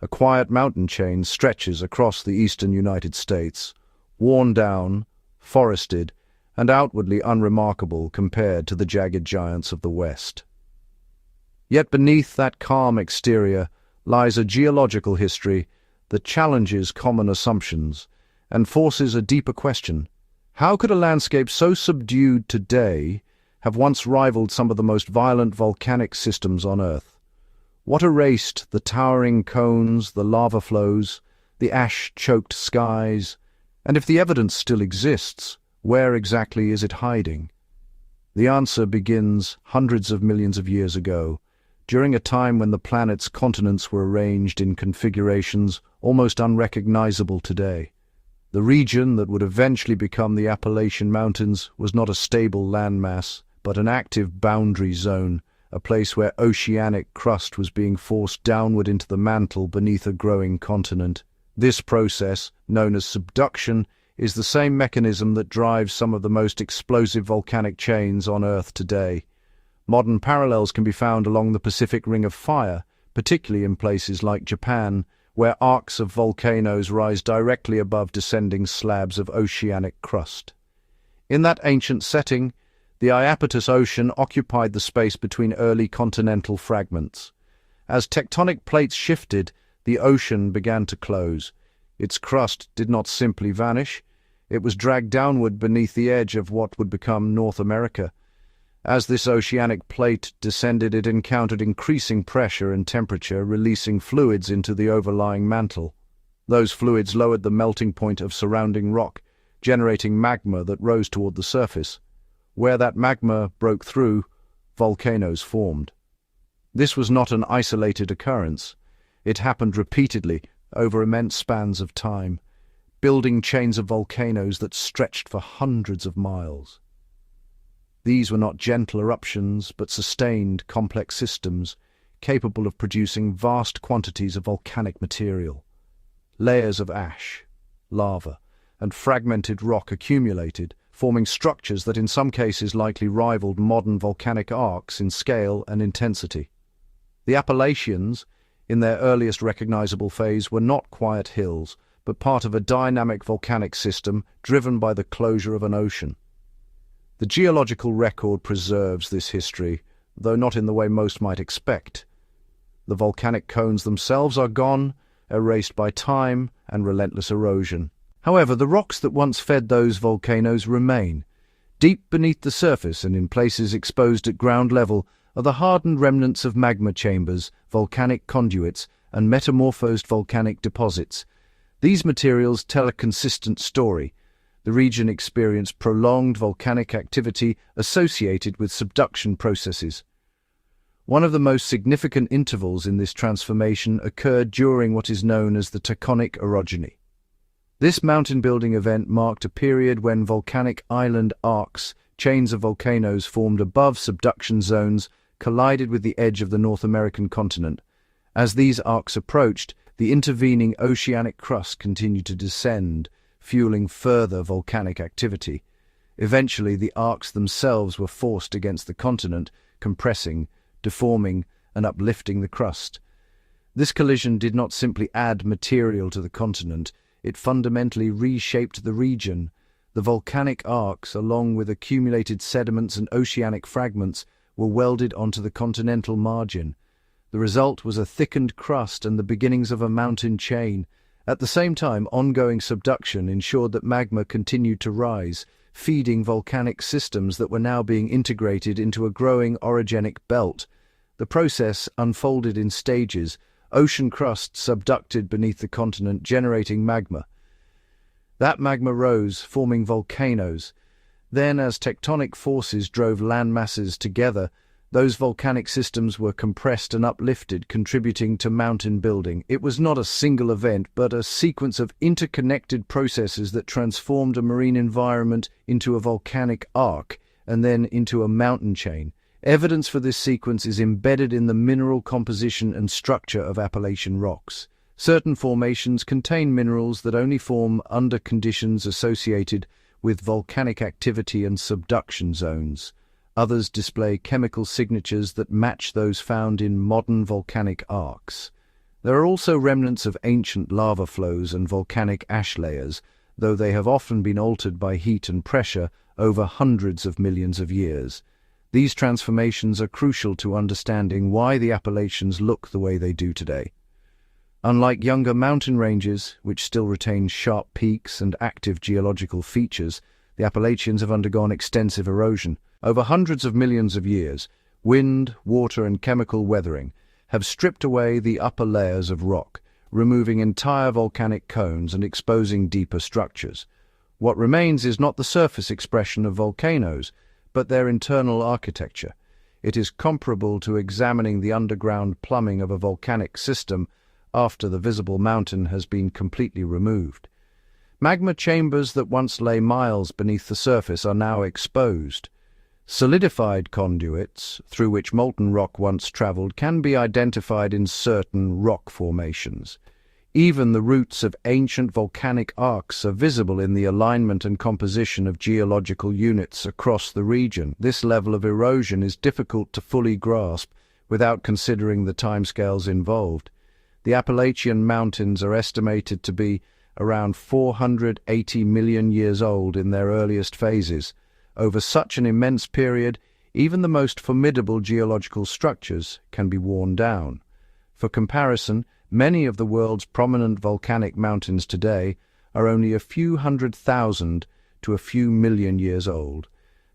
A quiet mountain chain stretches across the eastern United States, worn down, forested, and outwardly unremarkable compared to the jagged giants of the West. Yet beneath that calm exterior lies a geological history that challenges common assumptions and forces a deeper question. How could a landscape so subdued today have once rivaled some of the most violent volcanic systems on Earth? What erased the towering cones, the lava flows, the ash-choked skies? And if the evidence still exists, where exactly is it hiding? The answer begins hundreds of millions of years ago, during a time when the planet's continents were arranged in configurations almost unrecognizable today. The region that would eventually become the Appalachian Mountains was not a stable landmass, but an active boundary zone, a place where oceanic crust was being forced downward into the mantle beneath a growing continent. This process, known as subduction, is the same mechanism that drives some of the most explosive volcanic chains on Earth today. Modern parallels can be found along the Pacific Ring of Fire, particularly in places like Japan, where arcs of volcanoes rise directly above descending slabs of oceanic crust. In that ancient setting, the Iapetus Ocean occupied the space between early continental fragments. As tectonic plates shifted, the ocean began to close. Its crust did not simply vanish, it was dragged downward beneath the edge of what would become North America. As this oceanic plate descended, it encountered increasing pressure and temperature, releasing fluids into the overlying mantle. Those fluids lowered the melting point of surrounding rock, generating magma that rose toward the surface. Where that magma broke through, volcanoes formed. This was not an isolated occurrence. It happened repeatedly over immense spans of time, building chains of volcanoes that stretched for hundreds of miles. These were not gentle eruptions, but sustained, complex systems, capable of producing vast quantities of volcanic material. Layers of ash, lava, and fragmented rock accumulated, forming structures that in some cases likely rivaled modern volcanic arcs in scale and intensity. The Appalachians, in their earliest recognizable phase, were not quiet hills, but part of a dynamic volcanic system driven by the closure of an ocean. The geological record preserves this history, though not in the way most might expect. The volcanic cones themselves are gone, erased by time and relentless erosion. However, the rocks that once fed those volcanoes remain. Deep beneath the surface and in places exposed at ground level are the hardened remnants of magma chambers, volcanic conduits, and metamorphosed volcanic deposits. These materials tell a consistent story. The region experienced prolonged volcanic activity associated with subduction processes. One of the most significant intervals in this transformation occurred during what is known as the tectonic orogeny. This mountain-building event marked a period when volcanic island arcs, chains of volcanoes formed above subduction zones, collided with the edge of the North American continent. As these arcs approached, the intervening oceanic crust continued to descend, fueling further volcanic activity. Eventually, the arcs themselves were forced against the continent, compressing, deforming, and uplifting the crust. This collision did not simply add material to the continent, it fundamentally reshaped the region. The volcanic arcs, along with accumulated sediments and oceanic fragments, were welded onto the continental margin. The result was a thickened crust and the beginnings of a mountain chain. At the same time, ongoing subduction ensured that magma continued to rise, feeding volcanic systems that were now being integrated into a growing orogenic belt. The process unfolded in stages, ocean crust subducted beneath the continent, generating magma. That magma rose, forming volcanoes. Then, as tectonic forces drove land masses together, those volcanic systems were compressed and uplifted, contributing to mountain building. It was not a single event, but a sequence of interconnected processes that transformed a marine environment into a volcanic arc and then into a mountain chain. Evidence for this sequence is embedded in the mineral composition and structure of Appalachian rocks. Certain formations contain minerals that only form under conditions associated with volcanic activity and subduction zones. Others display chemical signatures that match those found in modern volcanic arcs. There are also remnants of ancient lava flows and volcanic ash layers, though they have often been altered by heat and pressure over hundreds of millions of years. These transformations are crucial to understanding why the Appalachians look the way they do today. Unlike younger mountain ranges, which still retain sharp peaks and active geological features, the Appalachians have undergone extensive erosion. Over hundreds of millions of years, wind, water, and chemical weathering have stripped away the upper layers of rock, removing entire volcanic cones and exposing deeper structures. What remains is not the surface expression of volcanoes, but their internal architecture. It is comparable to examining the underground plumbing of a volcanic system after the visible mountain has been completely removed. Magma chambers that once lay miles beneath the surface are now exposed. Solidified conduits, through which molten rock once traveled, can be identified in certain rock formations. Even the roots of ancient volcanic arcs are visible in the alignment and composition of geological units across the region. This level of erosion is difficult to fully grasp without considering the timescales involved. The Appalachian Mountains are estimated to be around 480 million years old in their earliest phases. Over such an immense period, even the most formidable geological structures can be worn down. For comparison, many of the world's prominent volcanic mountains today are only a few 100,000 to a few million years old.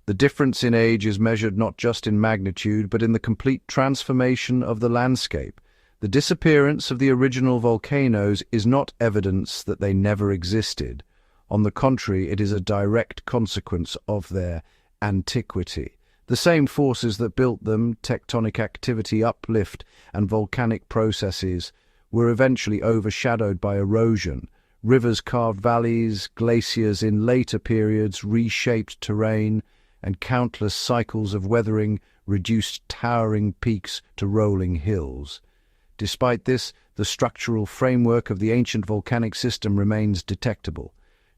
The difference in age is measured not just in magnitude, but in the complete transformation of the landscape. The disappearance of the original volcanoes is not evidence that they never existed. On the contrary, it is a direct consequence of their antiquity. The same forces that built them, tectonic activity, uplift, and volcanic processes, were eventually overshadowed by erosion. Rivers carved valleys, glaciers in later periods reshaped terrain, and countless cycles of weathering reduced towering peaks to rolling hills. Despite this, the structural framework of the ancient volcanic system remains detectable.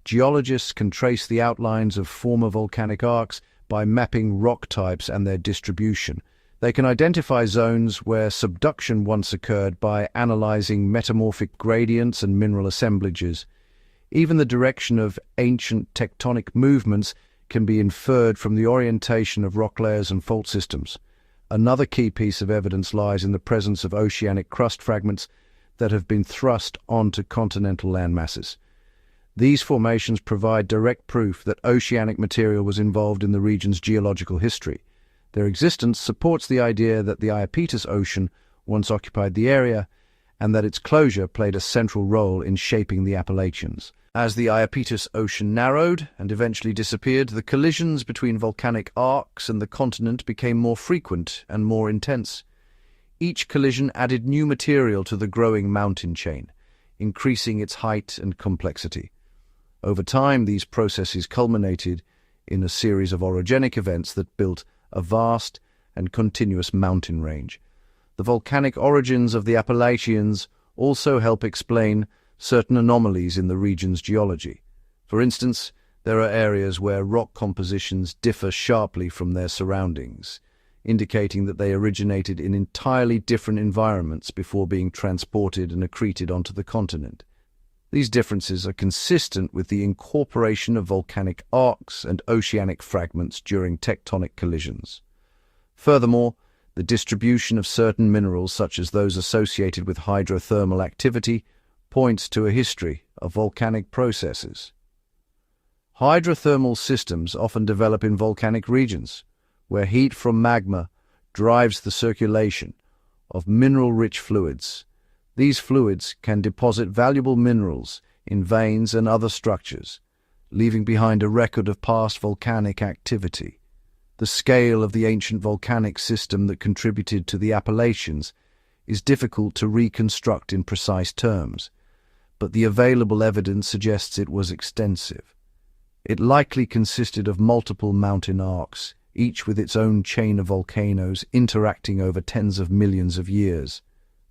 Geologists can trace the outlines of former volcanic arcs by mapping rock types and their distribution. They can identify zones where subduction once occurred by analyzing metamorphic gradients and mineral assemblages. Even the direction of ancient tectonic movements can be inferred from the orientation of rock layers and fault systems. Another key piece of evidence lies in the presence of oceanic crust fragments that have been thrust onto continental landmasses. These formations provide direct proof that oceanic material was involved in the region's geological history. Their existence supports the idea that the Iapetus Ocean once occupied the area and that its closure played a central role in shaping the Appalachians. As the Iapetus Ocean narrowed and eventually disappeared, the collisions between volcanic arcs and the continent became more frequent and more intense. Each collision added new material to the growing mountain chain, increasing its height and complexity. Over time, these processes culminated in a series of orogenic events that built a vast and continuous mountain range. The volcanic origins of the Appalachians also help explain certain anomalies in the region's geology. For instance, there are areas where rock compositions differ sharply from their surroundings, indicating that they originated in entirely different environments before being transported and accreted onto the continent. These differences are consistent with the incorporation of volcanic arcs and oceanic fragments during tectonic collisions. Furthermore, the distribution of certain minerals, such as those associated with hydrothermal activity, points to a history of volcanic processes. Hydrothermal systems often develop in volcanic regions, where heat from magma drives the circulation of mineral-rich fluids. These fluids can deposit valuable minerals in veins and other structures, leaving behind a record of past volcanic activity. The scale of the ancient volcanic system that contributed to the Appalachians is difficult to reconstruct in precise terms, but the available evidence suggests it was extensive. It likely consisted of multiple mountain arcs, each with its own chain of volcanoes interacting over tens of millions of years.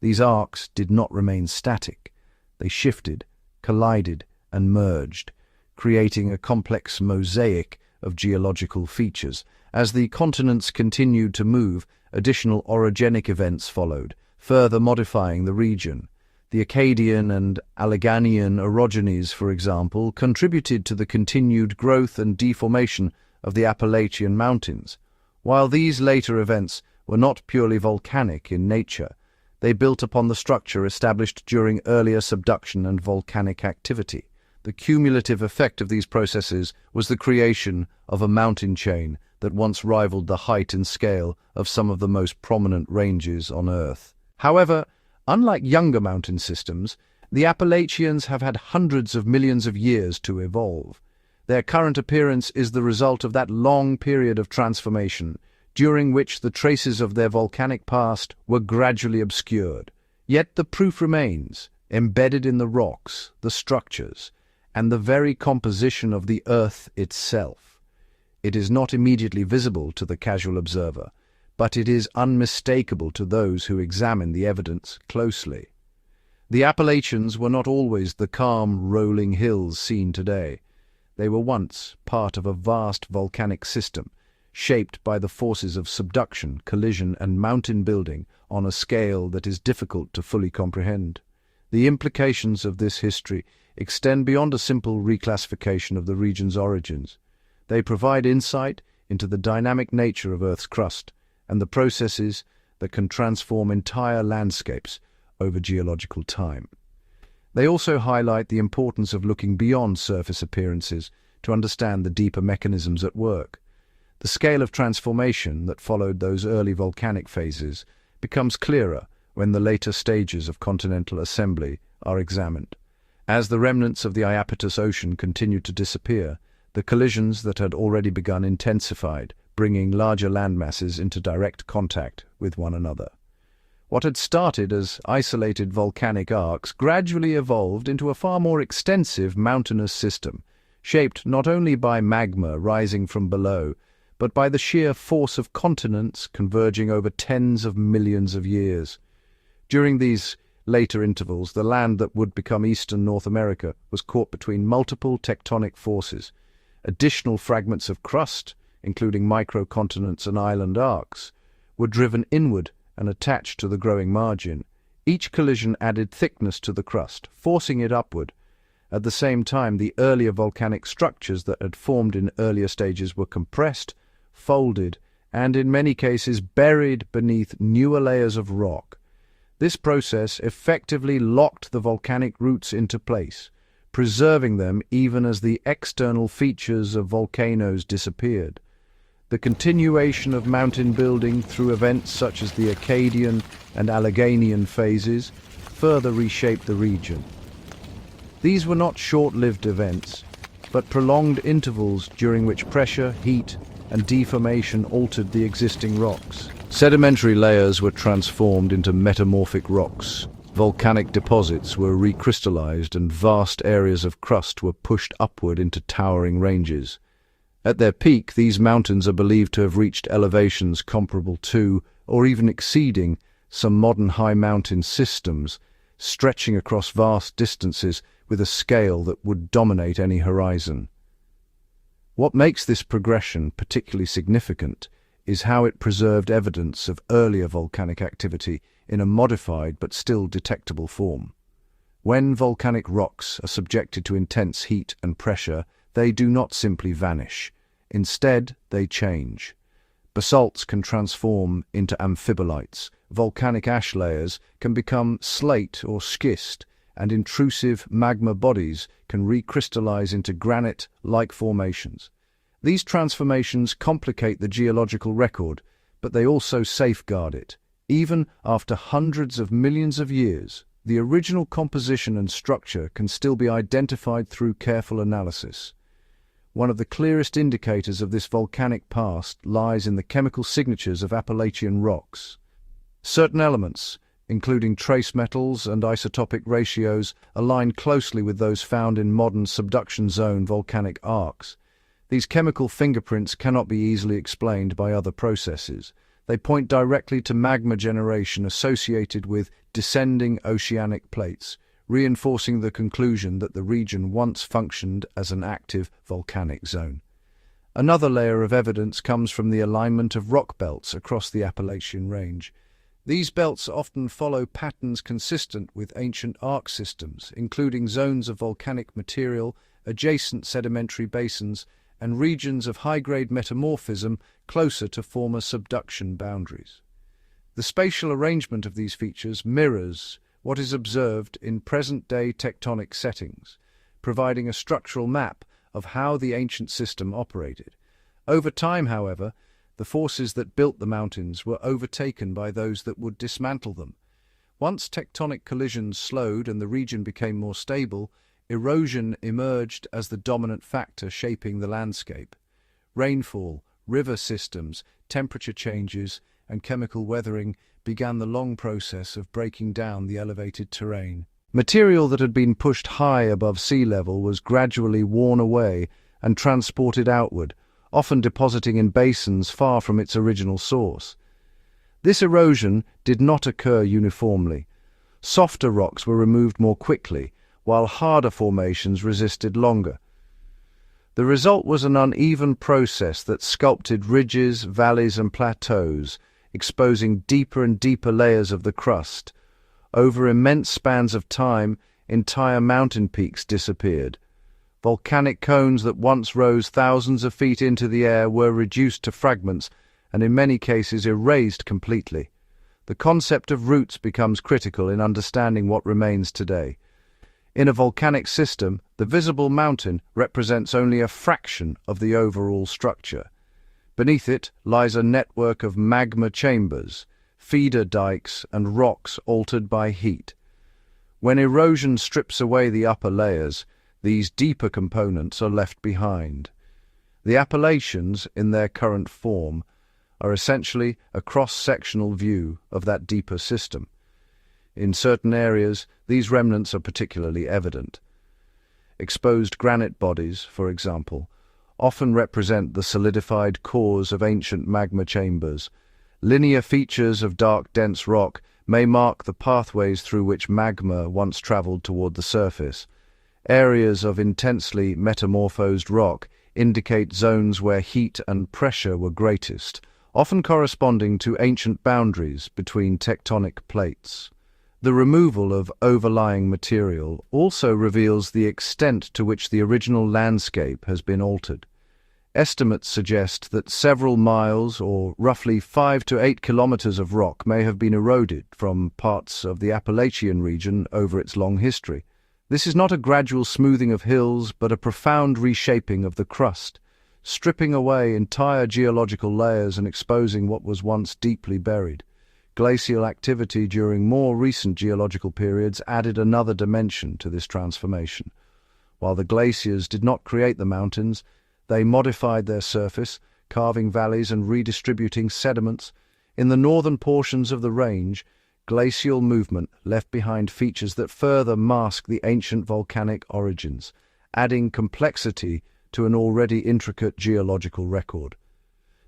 These arcs did not remain static. They shifted, collided, and merged, creating a complex mosaic of geological features. As the continents continued to move, additional orogenic events followed, further modifying the region. The Acadian and Alleghanian orogenies, for example, contributed to the continued growth and deformation of the Appalachian Mountains. While these later events were not purely volcanic in nature, they built upon the structure established during earlier subduction and volcanic activity. The cumulative effect of these processes was the creation of a mountain chain that once rivaled the height and scale of some of the most prominent ranges on Earth. However, unlike younger mountain systems, the Appalachians have had hundreds of millions of years to evolve. Their current appearance is the result of that long period of transformation, during which the traces of their volcanic past were gradually obscured. Yet the proof remains, embedded in the rocks, the structures, and the very composition of the Earth itself. It is not immediately visible to the casual observer, but it is unmistakable to those who examine the evidence closely. The Appalachians were not always the calm, rolling hills seen today. They were once part of a vast volcanic system, shaped by the forces of subduction, collision, and mountain building on a scale that is difficult to fully comprehend. The implications of this history extend beyond a simple reclassification of the region's origins. They provide insight into the dynamic nature of Earth's crust and the processes that can transform entire landscapes over geological time. They also highlight the importance of looking beyond surface appearances to understand the deeper mechanisms at work. The scale of transformation that followed those early volcanic phases becomes clearer when the later stages of continental assembly are examined. As the remnants of the Iapetus Ocean continued to disappear, the collisions that had already begun intensified, bringing larger landmasses into direct contact with one another. What had started as isolated volcanic arcs gradually evolved into a far more extensive mountainous system, shaped not only by magma rising from below, but by the sheer force of continents converging over tens of millions of years. During these later intervals, the land that would become eastern North America was caught between multiple tectonic forces. Additional fragments of crust, including microcontinents and island arcs, were driven inward and attached to the growing margin. Each collision added thickness to the crust, forcing it upward. At the same time, the earlier volcanic structures that had formed in earlier stages were compressed, folded, and in many cases buried beneath newer layers of rock. This process effectively locked the volcanic roots into place, preserving them even as the external features of volcanoes disappeared. The continuation of mountain building through events such as the Acadian and Alleghanian phases further reshaped the region. These were not short-lived events, but prolonged intervals during which pressure, heat, and deformation altered the existing rocks. Sedimentary layers were transformed into metamorphic rocks. Volcanic deposits were recrystallized and vast areas of crust were pushed upward into towering ranges. At their peak, these mountains are believed to have reached elevations comparable to, or even exceeding, some modern high mountain systems, stretching across vast distances with a scale that would dominate any horizon. What makes this progression particularly significant is how it preserved evidence of earlier volcanic activity in a modified but still detectable form. When volcanic rocks are subjected to intense heat and pressure, they do not simply vanish. Instead, they change. Basalts can transform into amphibolites, volcanic ash layers can become slate or schist, and intrusive magma bodies can recrystallize into granite-like formations. These transformations complicate the geological record, but they also safeguard it. Even after hundreds of millions of years, the original composition and structure can still be identified through careful analysis. One of the clearest indicators of this volcanic past lies in the chemical signatures of Appalachian rocks. Certain elements, including trace metals and isotopic ratios, align closely with those found in modern subduction zone volcanic arcs. These chemical fingerprints cannot be easily explained by other processes. They point directly to magma generation associated with descending oceanic plates, reinforcing the conclusion that the region once functioned as an active volcanic zone. Another layer of evidence comes from the alignment of rock belts across the Appalachian Range. These belts often follow patterns consistent with ancient arc systems, including zones of volcanic material, adjacent sedimentary basins, and regions of high-grade metamorphism closer to former subduction boundaries. The spatial arrangement of these features mirrors what is observed in present-day tectonic settings, providing a structural map of how the ancient system operated. Over time, however, the forces that built the mountains were overtaken by those that would dismantle them. Once tectonic collisions slowed and the region became more stable, erosion emerged as the dominant factor shaping the landscape. Rainfall, river systems, temperature changes, and chemical weathering began the long process of breaking down the elevated terrain. Material that had been pushed high above sea level was gradually worn away and transported outward, often depositing in basins far from its original source. This erosion did not occur uniformly. Softer rocks were removed more quickly, while harder formations resisted longer. The result was an uneven process that sculpted ridges, valleys, and plateaus, exposing deeper and deeper layers of the crust. Over immense spans of time, entire mountain peaks disappeared. Volcanic cones that once rose thousands of feet into the air were reduced to fragments and in many cases erased completely. The concept of roots becomes critical in understanding what remains today. In a volcanic system, the visible mountain represents only a fraction of the overall structure. Beneath it lies a network of magma chambers, feeder dikes, and rocks altered by heat. When erosion strips away the upper layers, these deeper components are left behind. The Appalachians, in their current form, are essentially a cross-sectional view of that deeper system. In certain areas, these remnants are particularly evident. Exposed granite bodies, for example, often represent the solidified cores of ancient magma chambers. Linear features of dark, dense rock may mark the pathways through which magma once traveled toward the surface. Areas of intensely metamorphosed rock indicate zones where heat and pressure were greatest, often corresponding to ancient boundaries between tectonic plates. The removal of overlying material also reveals the extent to which the original landscape has been altered. Estimates suggest that several miles, or roughly 5 to 8 kilometers of rock, may have been eroded from parts of the Appalachian region over its long history. This is not a gradual smoothing of hills, but a profound reshaping of the crust, stripping away entire geological layers and exposing what was once deeply buried. Glacial activity during more recent geological periods added another dimension to this transformation. While the glaciers did not create the mountains, they modified their surface, carving valleys and redistributing sediments. In the northern portions of the range, glacial movement left behind features that further mask the ancient volcanic origins, adding complexity to an already intricate geological record.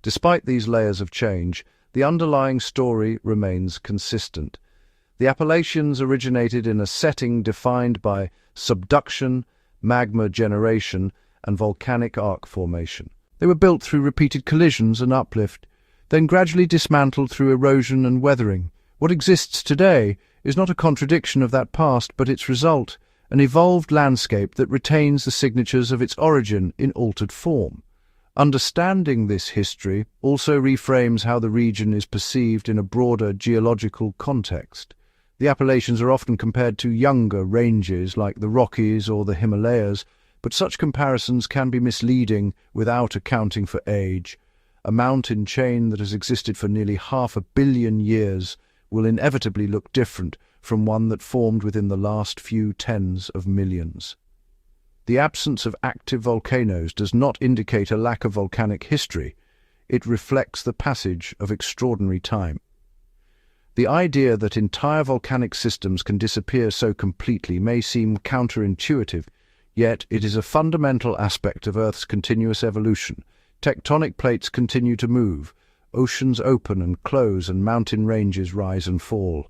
Despite these layers of change, the underlying story remains consistent. The Appalachians originated in a setting defined by subduction, magma generation, and volcanic arc formation. They were built through repeated collisions and uplift, then gradually dismantled through erosion and weathering. What exists today is not a contradiction of that past, but its result, an evolved landscape that retains the signatures of its origin in altered form. Understanding this history also reframes how the region is perceived in a broader geological context. The Appalachians are often compared to younger ranges like the Rockies or the Himalayas, but such comparisons can be misleading without accounting for age. A mountain chain that has existed for nearly 500 million years will inevitably look different from one that formed within the last few tens of millions. The absence of active volcanoes does not indicate a lack of volcanic history. It reflects the passage of extraordinary time. The idea that entire volcanic systems can disappear so completely may seem counterintuitive, yet it is a fundamental aspect of Earth's continuous evolution. Tectonic plates continue to move, oceans open and close, and mountain ranges rise and fall.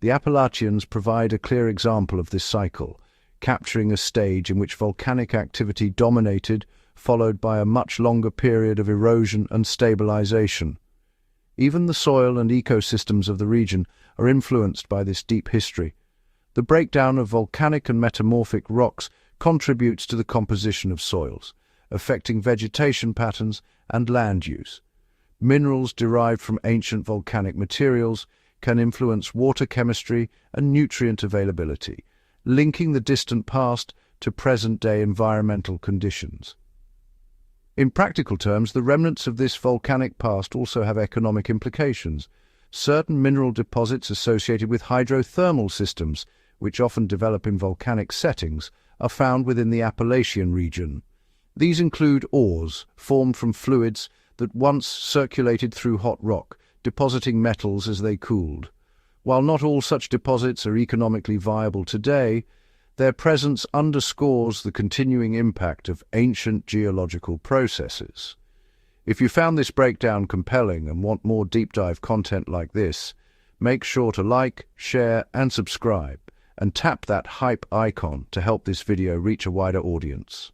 The Appalachians provide a clear example of this cycle, capturing a stage in which volcanic activity dominated, followed by a much longer period of erosion and stabilization. Even the soil and ecosystems of the region are influenced by this deep history. The breakdown of volcanic and metamorphic rocks contributes to the composition of soils, affecting vegetation patterns and land use. Minerals derived from ancient volcanic materials can influence water chemistry and nutrient availability, linking the distant past to present-day environmental conditions. In practical terms, the remnants of this volcanic past also have economic implications. Certain mineral deposits associated with hydrothermal systems, which often develop in volcanic settings, are found within the Appalachian region. These include ores formed from fluids that once circulated through hot rock, depositing metals as they cooled. While not all such deposits are economically viable today, their presence underscores the continuing impact of ancient geological processes. If you found this breakdown compelling and want more deep dive content like this, make sure to like, share, and subscribe, and tap that hype icon to help this video reach a wider audience.